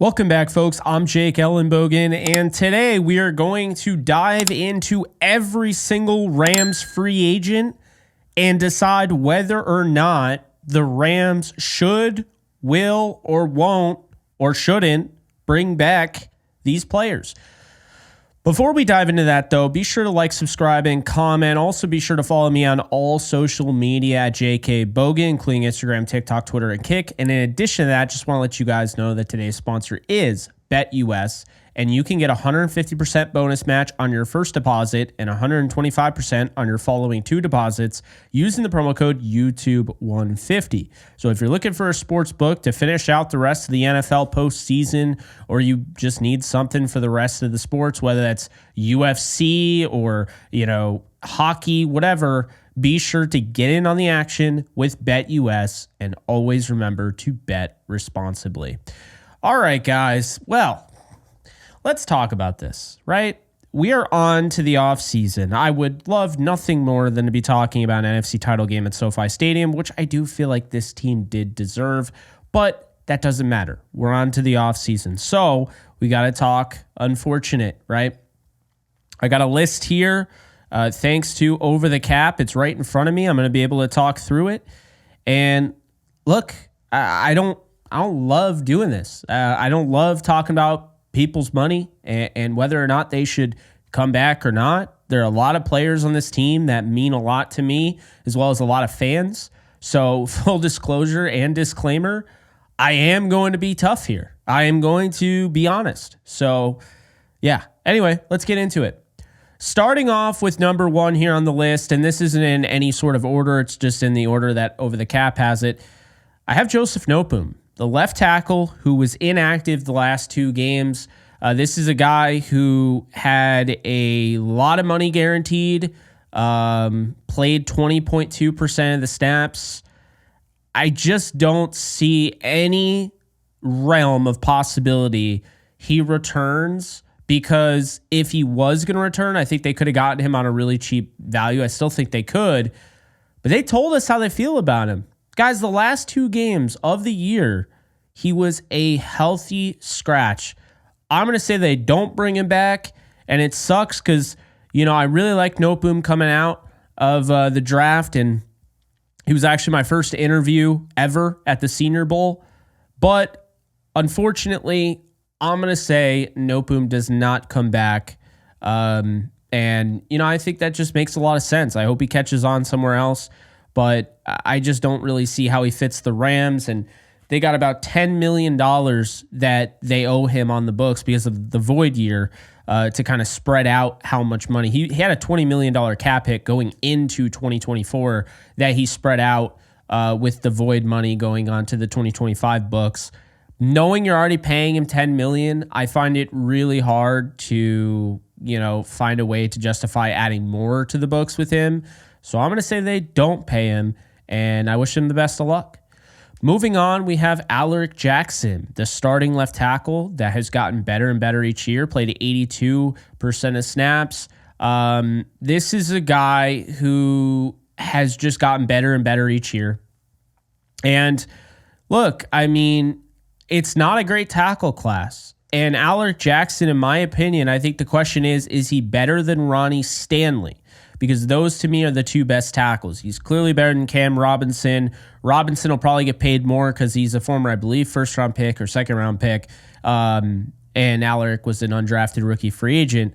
Welcome back, folks. I'm Jake Ellenbogen, and today we are going to dive into every single Rams free agent and decide whether or not the Rams should, will, or won't, or shouldn't bring back these players. Before we dive into that, though, be sure to like, subscribe, and comment. Also, be sure to follow me on all social media at JKBogan, including Instagram, TikTok, Twitter, and Kick. And in addition to that, just want to let you guys know that today's sponsor is BetUS, and you can get a 150% bonus match on your first deposit and 125% on your following two deposits using the promo code YouTube150. So if you're looking for a sports book to finish out the rest of the NFL postseason, or you just need something for the rest of the sports, whether that's UFC or, hockey, whatever, be sure to get in on the action with BetUS, and always remember to bet responsibly. All right, guys. Well, let's talk about this, right? We are on to the offseason. I would love nothing more than to be talking about an NFC title game at SoFi Stadium, which I do feel like this team did deserve, but that doesn't matter. We're on to the offseason. So we got to talk unfortunate, right? I got a list here. Thanks to Over the Cap. It's right in front of me. I'm going to be able to talk through it. And look, I don't love doing this. I don't love talking about people's money and whether or not they should come back or not. There are a lot of players on this team that mean a lot to me, as well as a lot of fans. So full disclosure and disclaimer, I am going to be tough here. I am going to be honest. So yeah, anyway, let's get into it. Starting off with number one here on the list, and this isn't in any sort of order, it's just in the order that Over the Cap has it. I have Joseph Noteboom, the left tackle who was inactive the last two games. This is a guy who had a lot of money guaranteed, played 20.2% of the snaps. I just don't see any realm of possibility he returns, because if he was going to return, I think they could have gotten him on a really cheap value. I still think they could, but they told us how they feel about him. Guys, the last two games of the year, he was a healthy scratch. I'm going to say they don't bring him back, and it sucks because, I really like Noteboom coming out of the draft, and he was actually my first interview ever at the Senior Bowl. But unfortunately, I'm going to say Noteboom does not come back. And, I think that just makes a lot of sense. I hope he catches on somewhere else, but I just don't really see how he fits the Rams, and they got about $10 million that they owe him on the books because of the void year, to kind of spread out how much money. He had a $20 million cap hit going into 2024 that he spread out with the void money going on to the 2025 books. Knowing you're already paying him $10 million, I find it really hard to, find a way to justify adding more to the books with him. So I'm going to say they don't pay him, and I wish him the best of luck. Moving on, we have Alaric Jackson, the starting left tackle that has gotten better and better each year, played 82% of snaps. This is a guy who has just gotten better and better each year. And look, it's not a great tackle class. And Alaric Jackson, in my opinion, I think the question is he better than Ronnie Stanley? Because those, to me, are the two best tackles. He's clearly better than Cam Robinson. Robinson will probably get paid more because he's a former, I believe, first-round pick or second-round pick. And Alaric was an undrafted rookie free agent.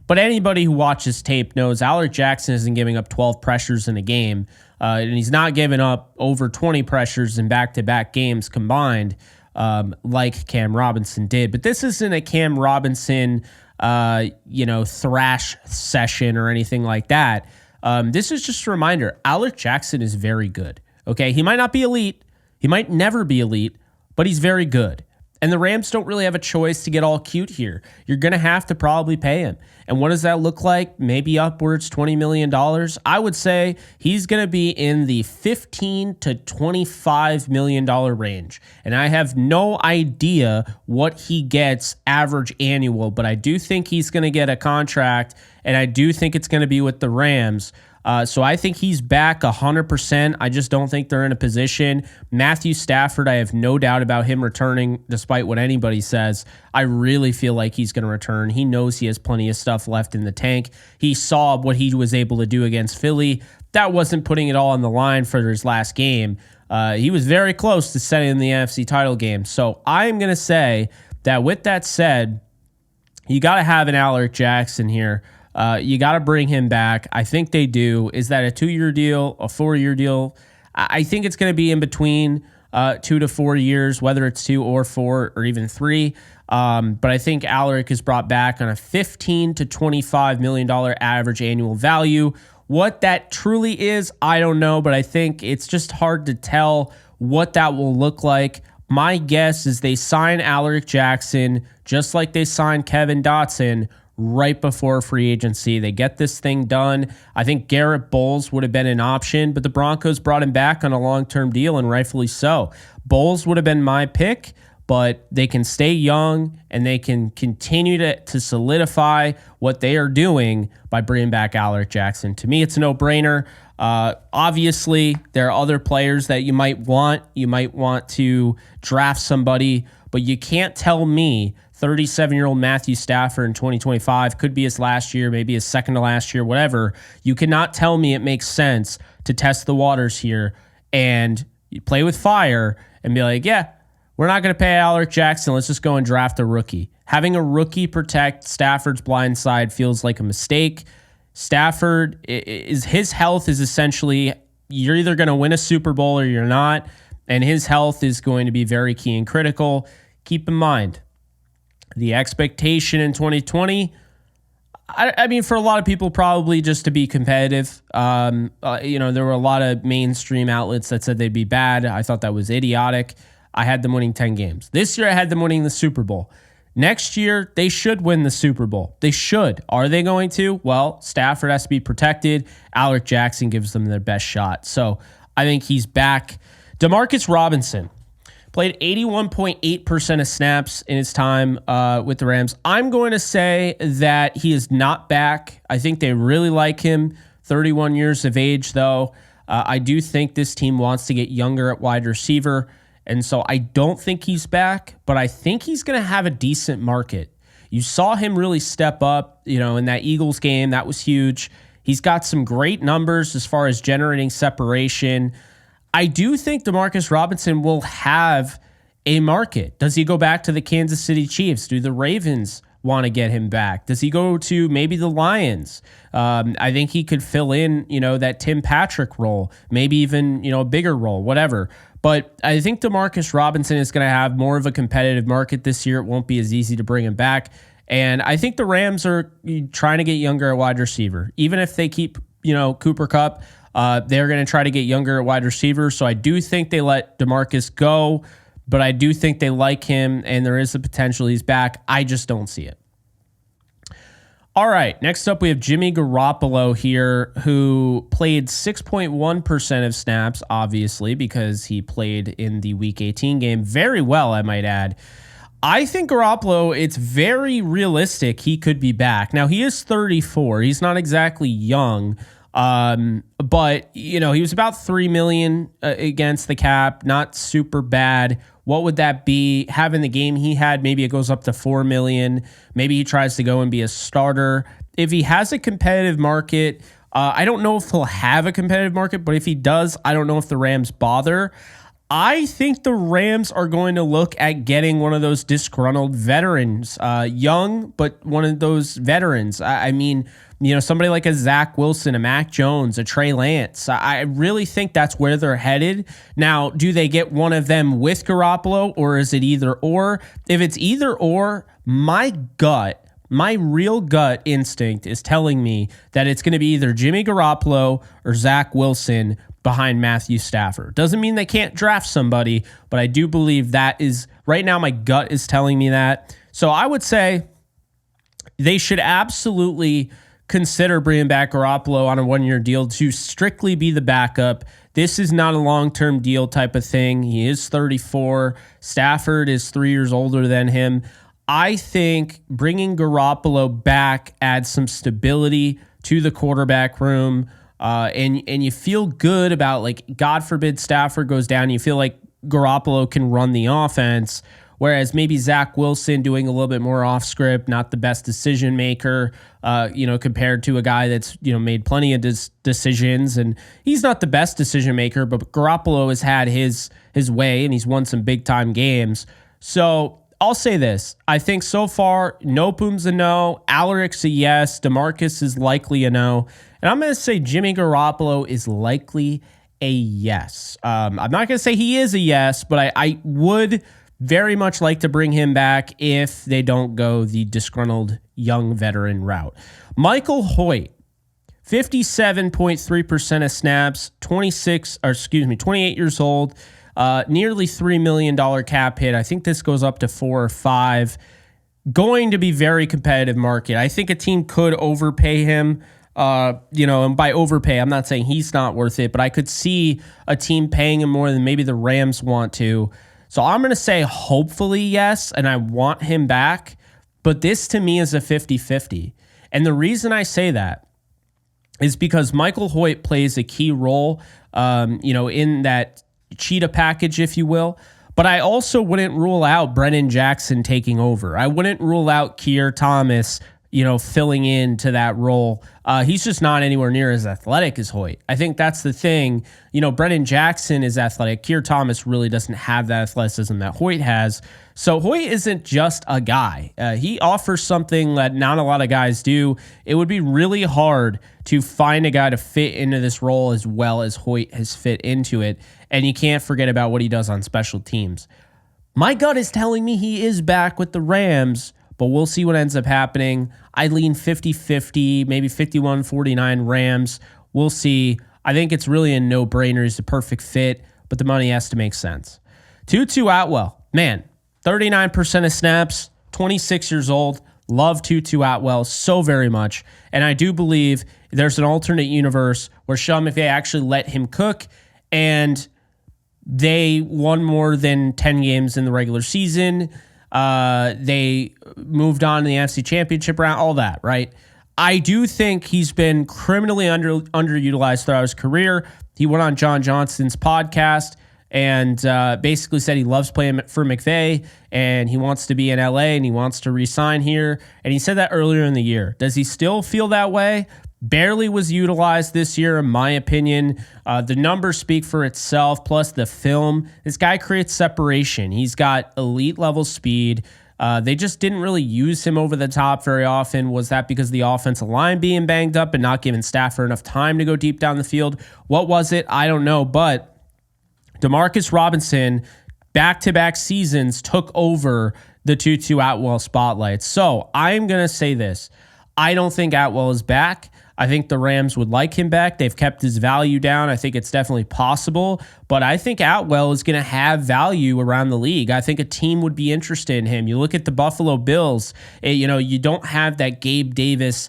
But anybody who watches tape knows Alaric Jackson isn't giving up 12 pressures in a game. And he's not giving up over 20 pressures in back-to-back games combined, like Cam Robinson did. But this isn't a Cam Robinson thrash session or anything like that. This is just a reminder. Alaric Jackson is very good. Okay. He might not be elite. He might never be elite, but he's very good. And the Rams don't really have a choice to get all cute here. You're going to have to probably pay him. And what does that look like? Maybe upwards $20 million. I would say he's going to be in the $15 to $25 million range. And I have no idea what he gets average annual, but I do think he's going to get a contract, and I do think it's going to be with the Rams. So I think he's back 100%. I just don't think they're in a position. Matthew Stafford, I have no doubt about him returning, despite what anybody says. I really feel like he's going to return. He knows he has plenty of stuff left in the tank. He saw what he was able to do against Philly. That wasn't putting it all on the line for his last game. He was very close to setting the NFC title game. So I'm going to say that with that said, you got to have an Alaric Jackson here. You got to bring him back. I think they do. Is that a 2-year deal, a 4-year deal? I think it's going to be in between 2 to 4 years, whether it's 2 or 4 or even 3. But I think Alaric is brought back on a $15 to $25 million average annual value. What that truly is, I don't know, but I think it's just hard to tell what that will look like. My guess is they sign Alaric Jackson just like they signed Kevin Dotson right before free agency. They get this thing done. I think Garrett Bowles would have been an option, but the Broncos brought him back on a long-term deal, and rightfully so. Bowles would have been my pick, but they can stay young and they can continue to solidify what they are doing by bringing back Alaric Jackson. To me, it's a no-brainer. Obviously, there are other players that you might want. You might want to draft somebody, but you can't tell me 37-year-old Matthew Stafford in 2025 could be his last year, maybe his second to last year, whatever. You cannot tell me it makes sense to test the waters here and you play with fire and be like, yeah, we're not going to pay Alaric Jackson. Let's just go and draft a rookie. Having a rookie protect Stafford's blind side feels like a mistake. Stafford, his health is essentially, you're either going to win a Super Bowl or you're not, and his health is going to be very key and critical. Keep in mind, the expectation in 2020, I mean, for a lot of people, probably just to be competitive. There were a lot of mainstream outlets that said they'd be bad. I thought that was idiotic. I had them winning 10 games. This year, I had them winning the Super Bowl. Next year, they should win the Super Bowl. They should. Are they going to? Well, Stafford has to be protected. Alaric Jackson gives them their best shot. So I think he's back. Demarcus Robinson played 81.8% of snaps in his time with the Rams. I'm going to say that he is not back. I think they really like him. 31 years of age, though. I do think this team wants to get younger at wide receiver. And so I don't think he's back, but I think he's going to have a decent market. You saw him really step up, in that Eagles game. That was huge. He's got some great numbers as far as generating separation. I do think Demarcus Robinson will have a market. Does he go back to the Kansas City Chiefs? Do the Ravens want to get him back? Does he go to maybe the Lions? I think he could fill in, that Tim Patrick role, maybe even, a bigger role, whatever. But I think Demarcus Robinson is going to have more of a competitive market this year. It won't be as easy to bring him back. And I think the Rams are trying to get younger at wide receiver. Even if they keep, Cooper Kupp, they're going to try to get younger at wide receiver. So I do think they let DeMarcus go, but I do think they like him, and there is the potential he's back. I just don't see it. All right, next up we have Jimmy Garoppolo here, who played 6.1% of snaps, obviously, because he played in the Week 18 game very well, I might add. I think Garoppolo, it's very realistic he could be back. Now, he is 34. He's not exactly young, but, he was about $3 million against the cap, not super bad. What would that be? Having the game he had, maybe it goes up to $4 million. Maybe he tries to go and be a starter. If he has a competitive market, I don't know if he'll have a competitive market, but if he does, I don't know if the Rams bother. I think the Rams are going to look at getting one of those disgruntled veterans, young, but one of those veterans. I mean, somebody like a Zach Wilson, a Mac Jones, a Trey Lance. I really think that's where they're headed. Now, do they get one of them with Garoppolo, or is it either or? If it's either or, my real gut instinct is telling me that it's going to be either Jimmy Garoppolo or Zach Wilson behind Matthew Stafford. Doesn't mean they can't draft somebody, but I do believe that is, right now my gut is telling me that. So I would say they should absolutely consider bringing back Garoppolo on a one-year deal to strictly be the backup. This is not a long-term deal type of thing. He is 34. Stafford is 3 years older than him. I think bringing Garoppolo back adds some stability to the quarterback room. and you feel good about, like, God forbid Stafford goes down, you feel like Garoppolo can run the offense, whereas maybe Zach Wilson doing a little bit more off script, not the best decision maker, compared to a guy that's, made plenty of decisions, and he's not the best decision maker, but Garoppolo has had his way and he's won some big time games. So I'll say this. I think so far, Noteboom's a no, Alaric's a yes, Demarcus is likely a no, and I'm going to say Jimmy Garoppolo is likely a yes. I'm not going to say he is a yes, but I would very much like to bring him back if they don't go the disgruntled young veteran route. Michael Hoecht, 57.3% of snaps, 28 years old, nearly $3 million cap hit. I think this goes up to 4 or 5. Going to be very competitive market. I think a team could overpay him. And by overpay, I'm not saying he's not worth it, but I could see a team paying him more than maybe the Rams want to. So I'm going to say hopefully yes, and I want him back, but this to me is a 50-50. And the reason I say that is because Michael Hoecht plays a key role, in that cheetah package, if you will. But I also wouldn't rule out Brennan Jackson taking over. I wouldn't rule out Keir Thomas, filling into that role. He's just not anywhere near as athletic as Hoecht. I think that's the thing. Brennan Jackson is athletic. Keir Thomas really doesn't have that athleticism that Hoecht has. So Hoecht isn't just a guy. He offers something that not a lot of guys do. It would be really hard to find a guy to fit into this role as well as Hoecht has fit into it. And you can't forget about what he does on special teams. My gut is telling me he is back with the Rams, but we'll see what ends up happening. I lean 50-50, maybe 51-49 Rams. We'll see. I think it's really a no-brainer. He's the perfect fit, but the money has to make sense. Tutu Atwell, man, 39% of snaps, 26 years old. Love Tutu Atwell so very much. And I do believe there's an alternate universe where Sean McVay actually let him cook, and they won more than 10 games in the regular season. They moved on to the NFC Championship round, all that, right? I do think he's been criminally underutilized throughout his career. He went on John Johnston's podcast and basically said he loves playing for McVay and he wants to be in LA and he wants to re-sign here. And he said that earlier in the year. Does he still feel that way? Barely was utilized this year, in my opinion. The numbers speak for itself, plus the film. This guy creates separation. He's got elite level speed. They just didn't really use him over the top very often. Was that because of the offensive line being banged up and not giving Stafford enough time to go deep down the field? What was it? I don't know. But Demarcus Robinson, back-to-back seasons, took over the Tutu Atwell spotlight. So I'm going to say this. I don't think Atwell is back. I think the Rams would like him back. They've kept his value down. I think it's definitely possible, but I think Atwell is going to have value around the league. I think a team would be interested in him. You look at the Buffalo Bills, you don't have that Gabe Davis,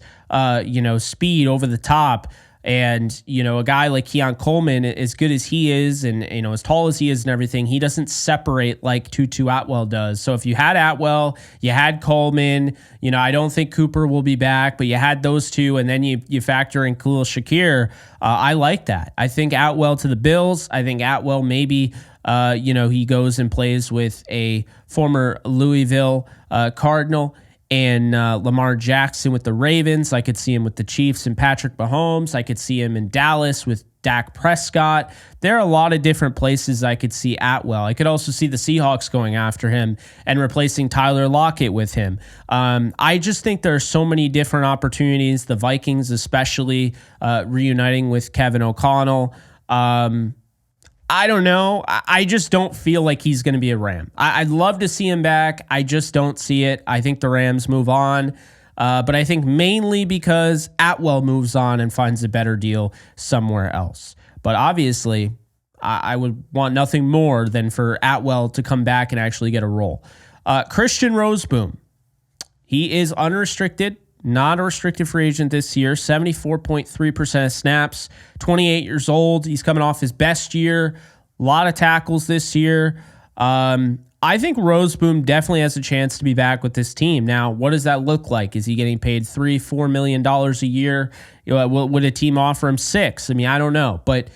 speed over the top. And, a guy like Keon Coleman, as good as he is and, as tall as he is and everything, he doesn't separate like Tutu Atwell does. So if you had Atwell, you had Coleman, I don't think Cooper will be back, but you had those two, and then you factor in Khalil Shakir. I like that. I think Atwell to the Bills. I think Atwell maybe, he goes and plays with a former Louisville Cardinal. And Lamar Jackson with the Ravens. I could see him with the Chiefs and Patrick Mahomes. I could see him in Dallas with Dak Prescott. There are a lot of different places I could see Atwell. I could also see the Seahawks going after him and replacing Tyler Lockett with him. I just think there are so many different opportunities. The Vikings especially reuniting with Kevin O'Connell. I don't know. I just don't feel like he's going to be a Ram. I'd love to see him back. I just don't see it. I think the Rams move on. But I think mainly because Atwell moves on and finds a better deal somewhere else. But obviously, I would want nothing more than for Atwell to come back and actually get a role. Christian Rozeboom. He is unrestricted. Not a restricted free agent this year, 74.3% of snaps, 28 years old. He's coming off his best year, a lot of tackles this year. I think Rozeboom definitely has a chance to be back with this team. Now, what does that look like? Is he getting paid $3-4 million a year? Would a team offer him $6? I mean, I don't know. But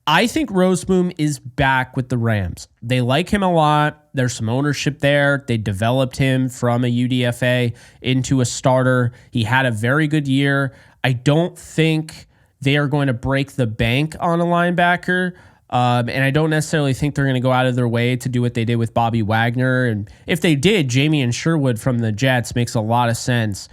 I think Rozeboom is back with the Rams. They like him a lot. There's some ownership there. They developed him from a UDFA into a starter. He had a very good year. I don't think they are going to break the bank on a linebacker. And I don't necessarily think they're going to go out of their way to do what they did with Bobby Wagner. And if they did, Jamie Sherwood from the Jets makes a lot of sense.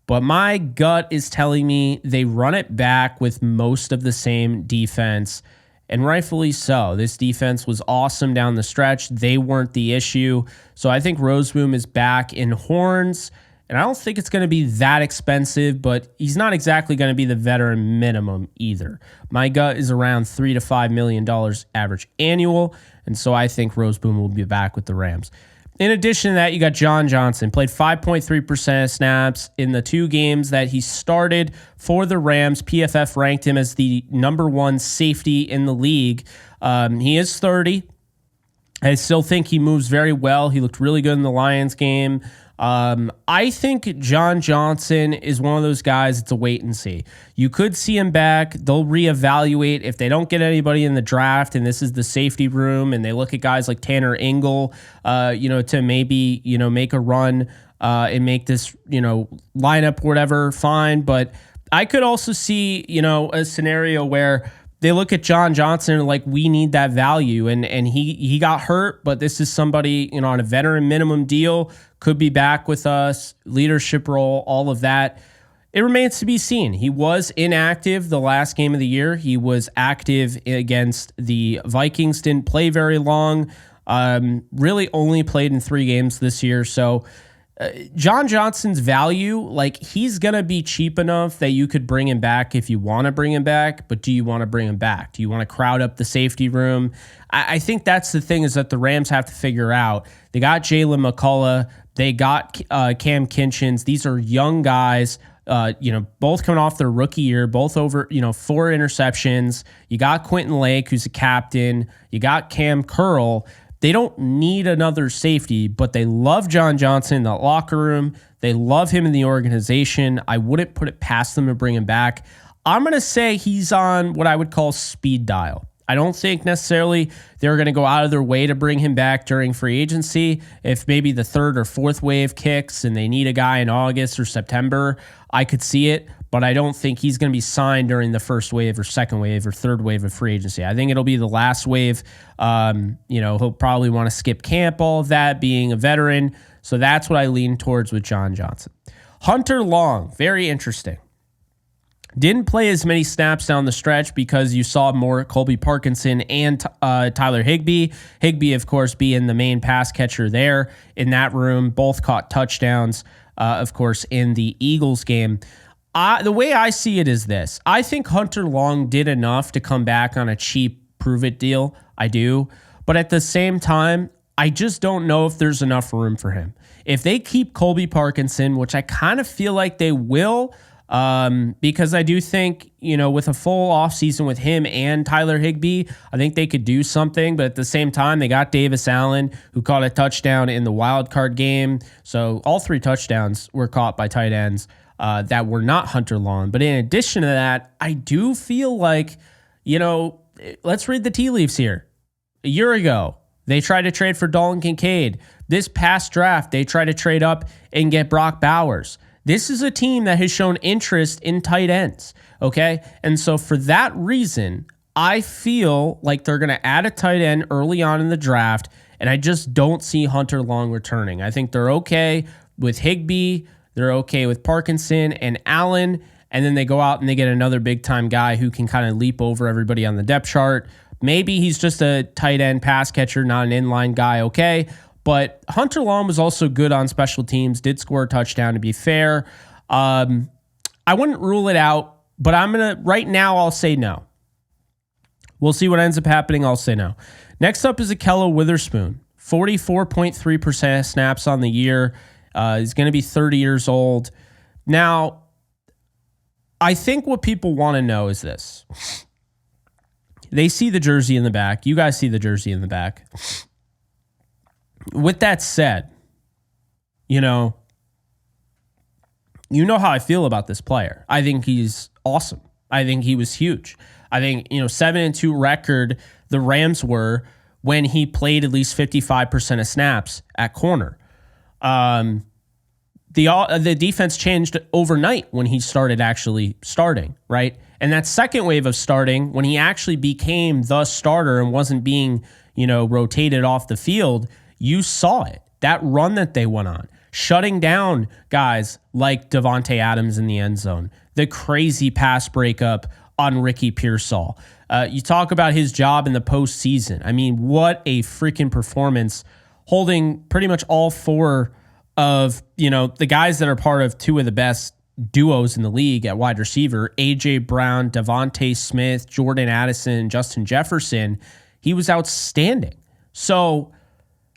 But my gut is telling me they run it back with most of the same defense. And rightfully so. This defense was awesome down the stretch. They weren't the issue. So I think Rozeboom is back in horns. And I don't think it's going to be that expensive, but he's not exactly going to be the veteran minimum either. My gut is around $3 to $5 million average annual, and so I think Rozeboom will be back with the Rams. In addition to that, you got John Johnson. Played 5.3% of snaps in the 2 games that he started for the Rams. PFF ranked him as the number 1 safety in the league. He is 30. I still think he moves very well. He looked really good in the Lions game. I think John Johnson is one of those guys, it's a wait and see. You could see him back. They'll reevaluate if they don't get anybody in the draft, and this is the safety room, and they look at guys like Tanner Ingle, to maybe, make a run and make this, lineup or whatever, fine. But I could also see, a scenario where they look at John Johnson and like, we need that value. And he got hurt, but this is somebody, on a veteran minimum deal, could be back with us, leadership role, all of that. It remains to be seen. He was inactive the last game of the year. He was active against the Vikings, didn't play very long, really only played in 3 games this year. So John Johnson's value, he's going to be cheap enough that you could bring him back if you want to bring him back, but do you want to bring him back? Do you want to crowd up the safety room? I think that's the thing, is that the Rams have to figure out. They got Jalen McCullough. They got Cam Kinchins. These are young guys, both coming off their rookie year, both over, 4 interceptions. You got Quentin Lake, who's a captain. You got Cam Curl. They don't need another safety, but they love John Johnson in the locker room. They love him in the organization. I wouldn't put it past them to bring him back. I'm going to say he's on what I would call speed dial. I don't think necessarily they're going to go out of their way to bring him back during free agency. If maybe the 3rd or 4th wave kicks and they need a guy in August or September, I could see it. But I don't think he's going to be signed during the 1st wave or 2nd wave or 3rd wave of free agency. I think it'll be the last wave. He'll probably want to skip camp, all of that, being a veteran. So that's what I lean towards with John Johnson. Hunter Long, very interesting. Didn't play as many snaps down the stretch because you saw more Colby Parkinson and Tyler Higbee. Higbee, of course, being the main pass catcher there in that room. Both caught touchdowns, of course, in the Eagles game. The way I see it is this. I think Hunter Long did enough to come back on a cheap prove-it deal. I do. But at the same time, I just don't know if there's enough room for him. If they keep Colby Parkinson, which I kind of feel like they will, because I do think, with a full offseason with him and Tyler Higbee, I think they could do something. But at the same time, they got Davis Allen, who caught a touchdown in the wild card game. So all 3 touchdowns were caught by tight ends that were not Hunter Long. But in addition to that, I do feel like, let's read the tea leaves here. A year ago, they tried to trade for Dalton Kincaid. This past draft, they tried to trade up and get Brock Bowers. This is a team that has shown interest in tight ends, okay? And so for that reason, I feel like they're going to add a tight end early on in the draft, and I just don't see Hunter Long returning. I think they're okay with Higbee, they're okay with Parkinson and Allen, and then they go out and they get another big-time guy who can kind of leap over everybody on the depth chart. Maybe he's just a tight end pass catcher, not an inline guy, okay? But Hunter Long was also good on special teams, did score a touchdown, to be fair. I wouldn't rule it out, but right now I'll say no. We'll see what ends up happening. I'll say no. Next up is Ahkello Witherspoon, 44.3% snaps on the year. He's going to be 30 years old. Now, I think what people want to know is this. They see the jersey in the back. You guys see the jersey in the back. with that said, you know how I feel about this player. I think he's awesome. I think he was huge. I think, 7-2 record the Rams were when he played at least 55% of snaps at corner. The defense changed overnight when he started actually starting, right? And that second wave of starting, when he actually became the starter and wasn't being, rotated off the field, you saw it. That run that they went on, shutting down guys like Devontae Adams in the end zone, the crazy pass breakup on Ricky Pearsall. You talk about his job in the postseason. I mean, what a freaking performance, holding pretty much all four of, the guys that are part of two of the best duos in the league at wide receiver, A.J. Brown, Devontae Smith, Jordan Addison, Justin Jefferson. He was outstanding. So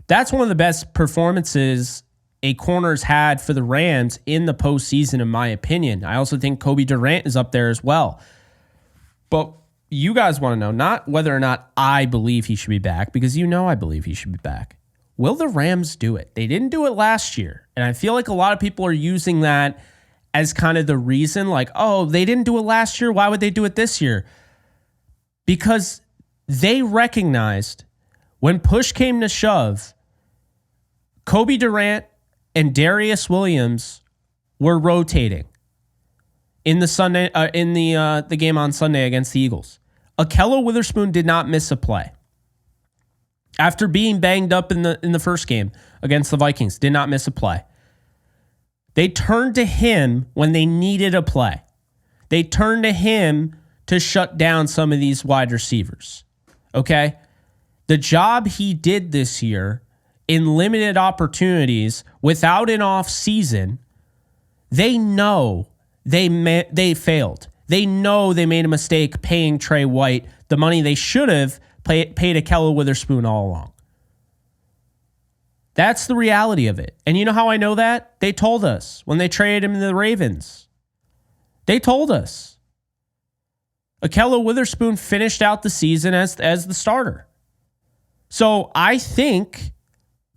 that's one of the best performances a corner's had for the Rams in the postseason, in my opinion. I also think Kobe Durant is up there as well. But you guys want to know not whether or not I believe he should be back, because I believe he should be back. Will the Rams do it? They didn't do it last year. And I feel like a lot of people are using that as kind of the reason, like, oh, they didn't do it last year. Why would they do it this year? Because they recognized when push came to shove, Kobe Durant and Darius Williams were rotating in the game on Sunday against the Eagles. Ahkello Witherspoon did not miss a play. After being banged up in the first game against the Vikings, did not miss a play. They turned to him when they needed a play. They turned to him to shut down some of these wide receivers. Okay? The job he did this year in limited opportunities without an off season, they know they failed. They know they made a mistake paying Trey White the money they should have paid Ahkello Witherspoon all along. That's the reality of it. And you know how I know that? They told us when they traded him to the Ravens. They told us. Ahkello Witherspoon finished out the season as the starter. So I think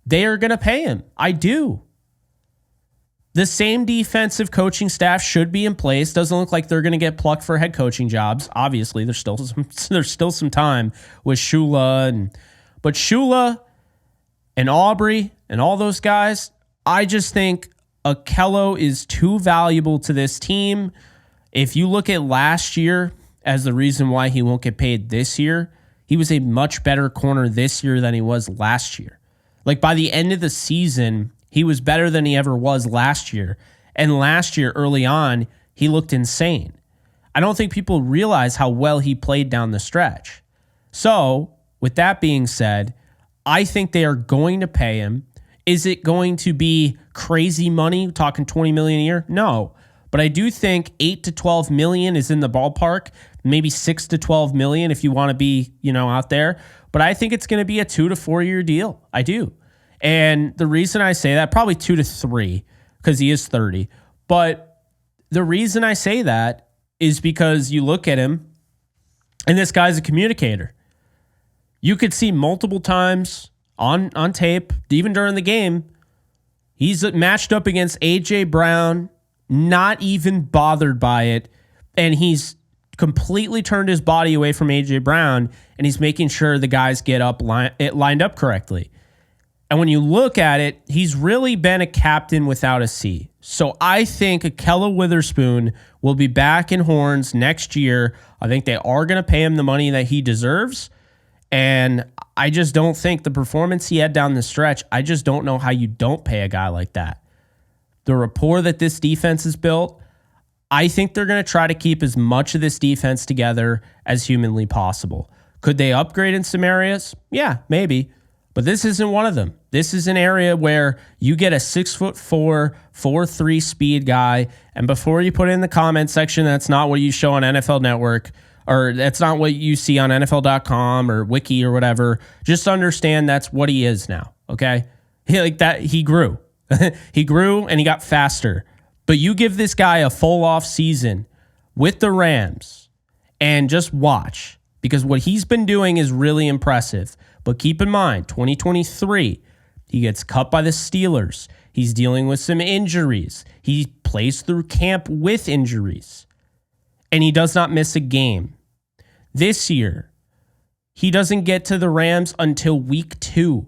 they are going to pay him. I do. The same defensive coaching staff should be in place. Doesn't look like they're going to get plucked for head coaching jobs. Obviously, there's still some time with Shula, but Shula and Aubrey and all those guys, I just think Ahkello is too valuable to this team. If you look at last year as the reason why he won't get paid this year, he was a much better corner this year than he was last year. Like by the end of the season, he was better than he ever was last year. And last year, early on, he looked insane. I don't think people realize how well he played down the stretch. So, with that being said, I think they are going to pay him. Is it going to be crazy money, talking $20 million a year? No. But I do think $8 to $12 million is in the ballpark. Maybe $6 to $12 million if you want to be, out there. But I think it's going to be a 2 to 4 year deal. I do. And the reason I say that, probably 2 to 3, because he is 30. But the reason I say that is because you look at him, and this guy's a communicator. You could see multiple times on tape, even during the game, he's matched up against A.J. Brown, not even bothered by it, and he's completely turned his body away from A.J. Brown, and he's making sure the guys get up lined up correctly. And when you look at it, he's really been a captain without a C. So I think Ahkello Witherspoon will be back in Horns next year. I think they are going to pay him the money that he deserves. And I just don't think the performance he had down the stretch, I just don't know how you don't pay a guy like that. The rapport that this defense has built, I think they're going to try to keep as much of this defense together as humanly possible. Could they upgrade in some areas? Yeah, maybe. But this isn't one of them. This is an area where you get a 6'4", 4'3" speed guy, and before you put it in the comment section, that's not what you show on NFL Network, or that's not what you see on NFL.com or Wiki or whatever. Just understand that's what he is now. Okay, he grew, he grew, and he got faster. But you give this guy a full off season with the Rams, and just watch, because what he's been doing is really impressive. But keep in mind, 2023, He gets cut by the Steelers. He's dealing with some injuries. He plays through camp with injuries. And he does not miss a game. This year, he doesn't get to the Rams until week 2.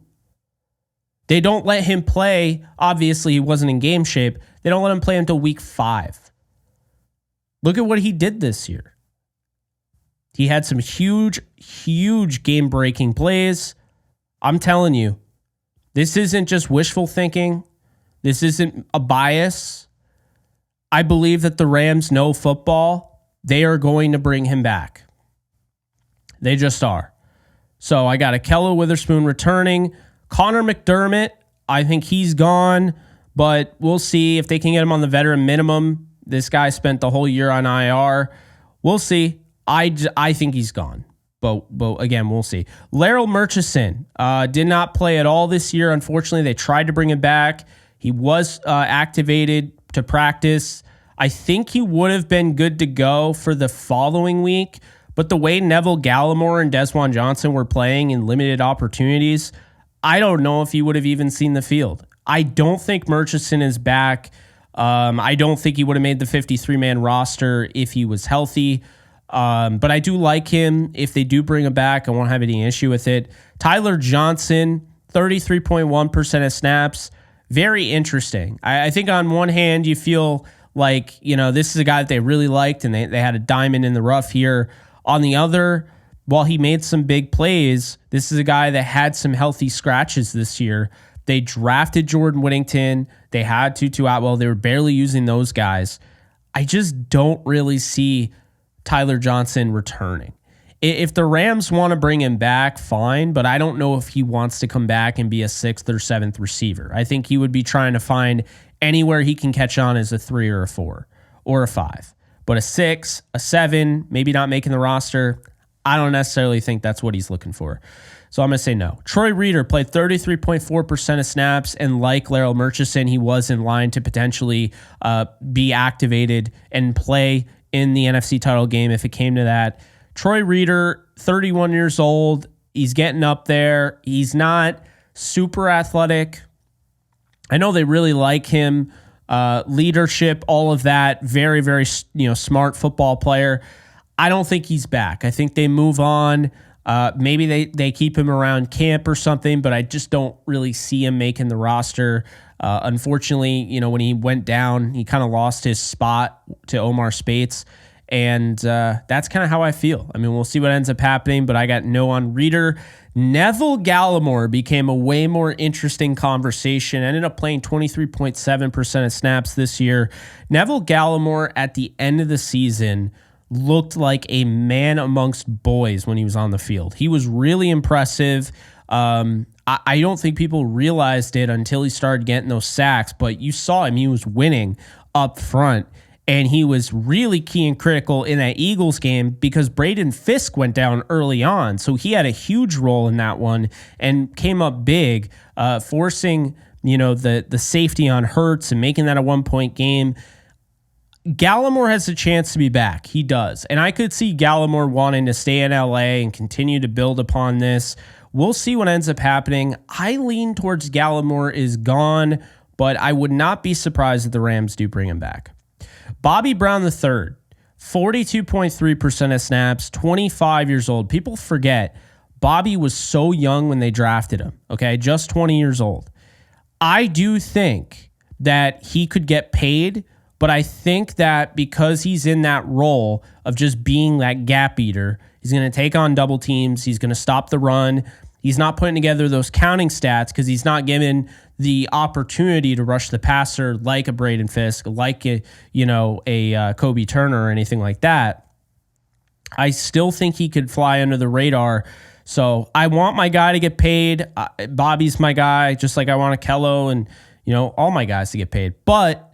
They don't let him play. Obviously, he wasn't in game shape. They don't let him play until week 5. Look at what he did this year. He had some huge, huge game-breaking plays. I'm telling you, this isn't just wishful thinking. This isn't a bias. I believe that the Rams know football. They are going to bring him back. They just are. So I got Ahkello Witherspoon returning. Connor McDermott, I think he's gone, but we'll see if they can get him on the veteran minimum. This guy spent the whole year on IR. We'll see. I think he's gone. But again, we'll see. Larrell Murchison did not play at all this year. Unfortunately, they tried to bring him back. He was activated to practice. I think he would have been good to go for the following week. But the way Neville Gallimore and Desjuan Johnson were playing in limited opportunities, I don't know if he would have even seen the field. I don't think Murchison is back. I don't think he would have made the 53-man roster if he was healthy. But I do like him. If they do bring him back, I won't have any issue with it. Tyler Johnson, 33.1% of snaps. Very interesting. I think on one hand, you feel like, this is a guy that they really liked and they had a diamond in the rough here. On the other, while he made some big plays, this is a guy that had some healthy scratches this year. They drafted Jordan Whittington. They had Tutu Atwell. They were barely using those guys. I just don't really see Tyler Johnson returning. If the Rams want to bring him back, fine, but I don't know if he wants to come back and be a 6th or 7th receiver. I think he would be trying to find anywhere he can catch on as a 3 or a 4 or a 5. But a 6, a 7, maybe not making the roster, I don't necessarily think that's what he's looking for. So I'm going to say no. Troy Reeder played 33.4% of snaps, and like Larrell Murchison, he was in line to potentially be activated and play in the NFC title game if it came to that. Troy Reeder, 31 years old. He's getting up there. He's not super athletic. I know they really like him. Leadership, all of that. Very, very smart football player. I don't think he's back. I think they move on. Maybe they keep him around camp or something, but I just don't really see him making the roster. Unfortunately, when he went down, he kind of lost his spot to Omar Spates. And that's kind of how I feel. I mean, we'll see what ends up happening, but I got no on Reeder. Neville Gallimore became a way more interesting conversation. Ended up playing 23.7% of snaps this year. Neville Gallimore at the end of the season looked like a man amongst boys when he was on the field. He was really impressive. I don't think people realized it until he started getting those sacks, but you saw him. He was winning up front. And he was really key and critical in that Eagles game because Braden Fisk went down early on. So he had a huge role in that one and came up big, forcing, the safety on Hoecht and making that a 1-point game. Gallimore has a chance to be back. He does. And I could see Gallimore wanting to stay in LA and continue to build upon this. We'll see what ends up happening. I lean towards Gallimore is gone, but I would not be surprised if the Rams do bring him back. Bobby Brown III, 42.3% of snaps, 25 years old. People forget Bobby was so young when they drafted him, okay? Just 20 years old. I do think that he could get paid, but I think that because he's in that role of just being that gap eater, he's going to take on double teams. He's going to stop the run. He's not putting together those counting stats because he's not given the opportunity to rush the passer like a Braden Fisk, like a Kobe Turner or anything like that. I still think he could fly under the radar. So I want my guy to get paid. Bobby's my guy, just like I want Ahkello and all my guys to get paid. But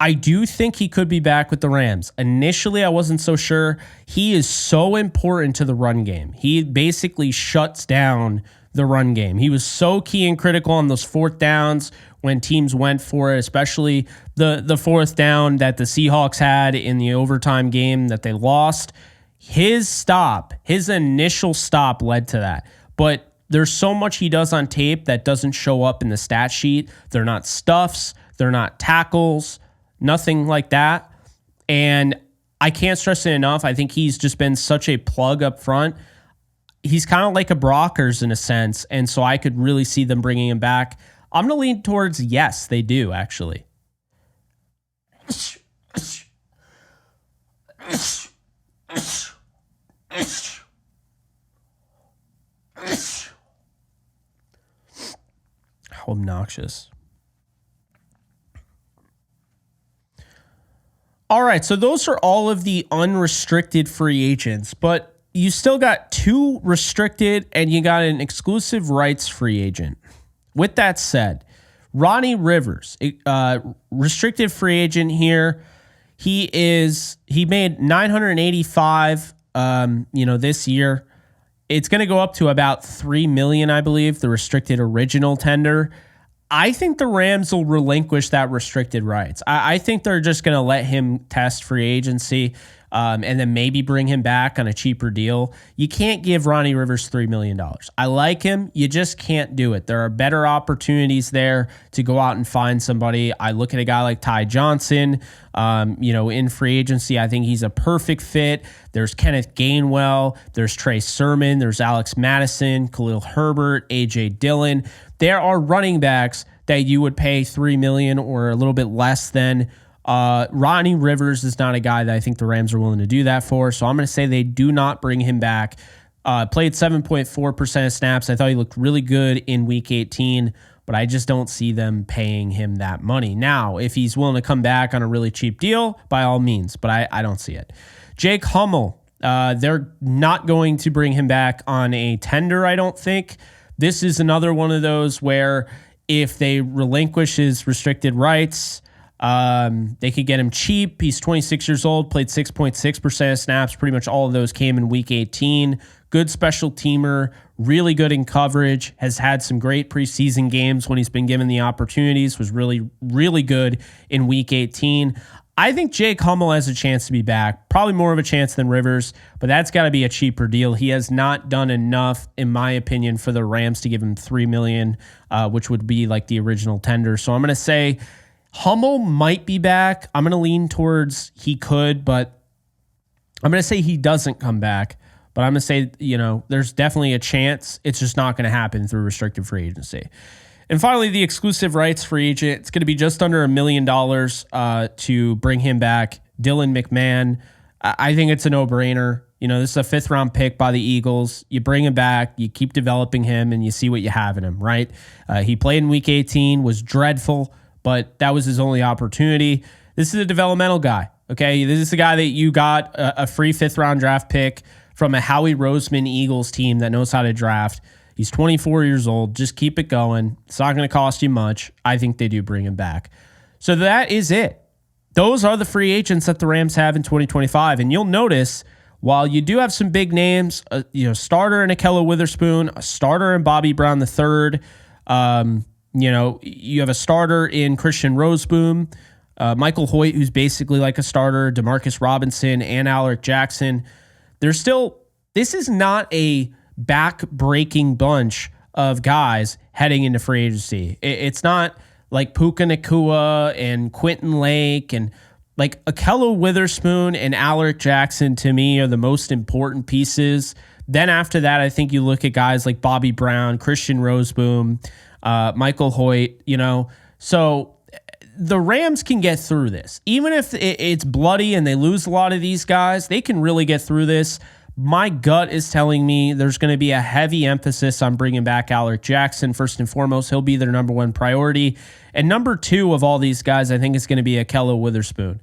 I do think he could be back with the Rams. Initially, I wasn't so sure. He is so important to the run game. He basically shuts down the run game. He was so key and critical on those 4th downs when teams went for it, especially the 4th down that the Seahawks had in the overtime game that they lost. His initial stop led to that. But there's so much he does on tape that doesn't show up in the stat sheet. They're not stuffs. They're not tackles. Nothing like that. And I can't stress it enough. I think he's just been such a plug up front. He's kind of like a Brockers in a sense. And so I could really see them bringing him back. I'm going to lean towards yes, they do, actually. How obnoxious. All right, so those are all of the unrestricted free agents, but you still got 2 restricted and you got an exclusive rights free agent. With that said, Ronnie Rivers, restricted free agent here. He made $985, this year. It's going to go up to about $3 million, I believe, the restricted original tender. I think the Rams will relinquish that restricted rights. I think they're just going to let him test free agency and then maybe bring him back on a cheaper deal. You can't give Ronnie Rivers $3 million. I like him. You just can't do it. There are better opportunities there to go out and find somebody. I look at a guy like Ty Johnson, in free agency. I think he's a perfect fit. There's Kenneth Gainwell. There's Trey Sermon. There's Alex Madison, Khalil Herbert, A.J. Dillon. There are running backs that you would pay $3 million or a little bit less than. Ronnie Rivers is not a guy that I think the Rams are willing to do that for. So I'm going to say they do not bring him back. Played 7.4% of snaps. I thought he looked really good in week 18, but I just don't see them paying him that money. Now, if he's willing to come back on a really cheap deal, by all means, but I don't see it. Jake Hummel, they're not going to bring him back on a tender, I don't think. This is another one of those where if they relinquish his restricted rights, they could get him cheap. He's 26 years old, played 6.6% of snaps. Pretty much all of those came in week 18. Good special teamer, really good in coverage, has had some great preseason games when he's been given the opportunities, was really, really good in week 18. I think Jake Hummel has a chance to be back, probably more of a chance than Rivers, but that's got to be a cheaper deal. He has not done enough, in my opinion, for the Rams to give him $3 million, which would be like the original tender. So I'm going to say Hummel might be back. I'm going to lean towards he could, but I'm going to say he doesn't come back. But I'm going to say, there's definitely a chance. It's just not going to happen through restricted free agency. And finally, the exclusive rights free agent. It's going to be just under $1 million to bring him back. Dylan McMahon. I think it's a no-brainer. This is a 5th-round pick by the Eagles. You bring him back, you keep developing him, and you see what you have in him, right? He played in Week 18, was dreadful, but that was his only opportunity. This is a developmental guy, okay? This is the guy that you got a free 5th-round draft pick from a Howie Roseman Eagles team that knows how to draft. He's 24 years old. Just keep it going. It's not going to cost you much. I think they do bring him back. So that is it. Those are the free agents that the Rams have in 2025. And you'll notice, while you do have some big names, starter in Ahkello Witherspoon, a starter in Bobby Brown III, you have a starter in Christian Rozeboom, Michael Hoecht, who's basically like a starter, Demarcus Robinson, and Alaric Jackson. This is not a back-breaking bunch of guys heading into free agency. It's not like Puka Nacua and Quentin Lake and like Ahkello Witherspoon and Alaric Jackson, to me, are the most important pieces. Then after that, I think you look at guys like Bobby Brown, Christian Rozeboom, Michael Hoecht, So the Rams can get through this. Even if it's bloody and they lose a lot of these guys, they can really get through this. My gut is telling me there's going to be a heavy emphasis on bringing back Alaric Jackson. First and foremost, he'll be their number one priority. And number two of all these guys, I think, is going to be Ahkello Witherspoon,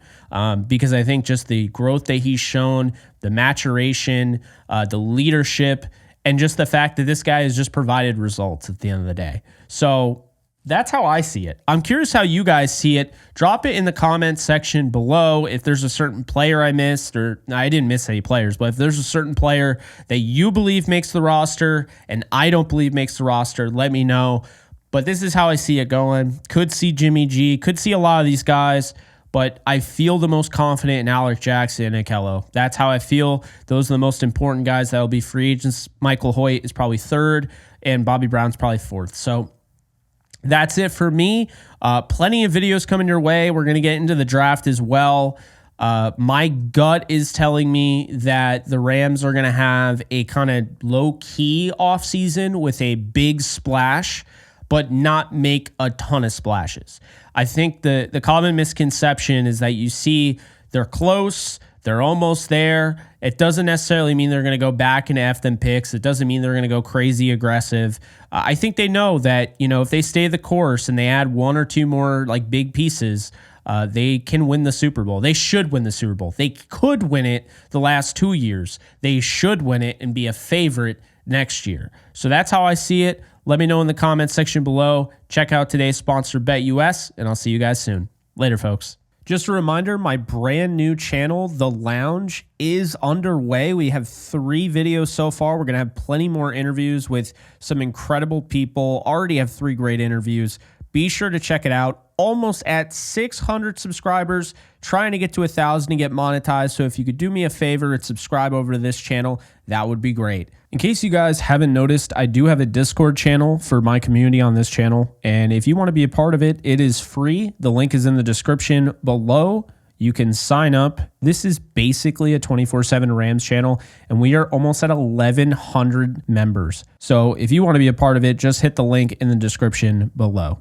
because I think just the growth that he's shown, the maturation, the leadership, and just the fact that this guy has just provided results at the end of the day. So that's how I see it. I'm curious how you guys see it. Drop it in the comments section below if there's a certain player I missed, or I didn't miss any players, but if there's a certain player that you believe makes the roster and I don't believe makes the roster, let me know. But this is how I see it going. Could see Jimmy G, could see a lot of these guys, but I feel the most confident in Alaric Jackson and Ahkello. That's how I feel. Those are the most important guys that will be free agents. Michael Hoecht is probably third and Bobby Brown's probably 4th. So that's it for me. Plenty of videos coming your way. We're going to get into the draft as well. My gut is telling me that the Rams are going to have a kind of low-key offseason with a big splash, but not make a ton of splashes. I think the common misconception is that you see they're close, they're almost there. It doesn't necessarily mean they're going to go back and F them picks. It doesn't mean they're going to go crazy aggressive. I think they know that, if they stay the course and they add 1 or 2 more like big pieces, they can win the Super Bowl. They should win the Super Bowl. They could win it the last 2 years. They should win it and be a favorite next year. So that's how I see it. Let me know in the comments section below. Check out today's sponsor, BetUS, and I'll see you guys soon. Later, folks. Just a reminder, my brand new channel, The Lounge, is underway. We have 3 videos so far. We're going to have plenty more interviews with some incredible people. Already have 3 great interviews. Be sure to check it out. Almost at 600 subscribers, trying to get to 1,000 to get monetized. So if you could do me a favor and subscribe over to this channel, that would be great. In case you guys haven't noticed, I do have a Discord channel for my community on this channel. And if you want to be a part of it, it is free. The link is in the description below. You can sign up. This is basically a 24/7 Rams channel, and we are almost at 1,100 members. So if you want to be a part of it, just hit the link in the description below.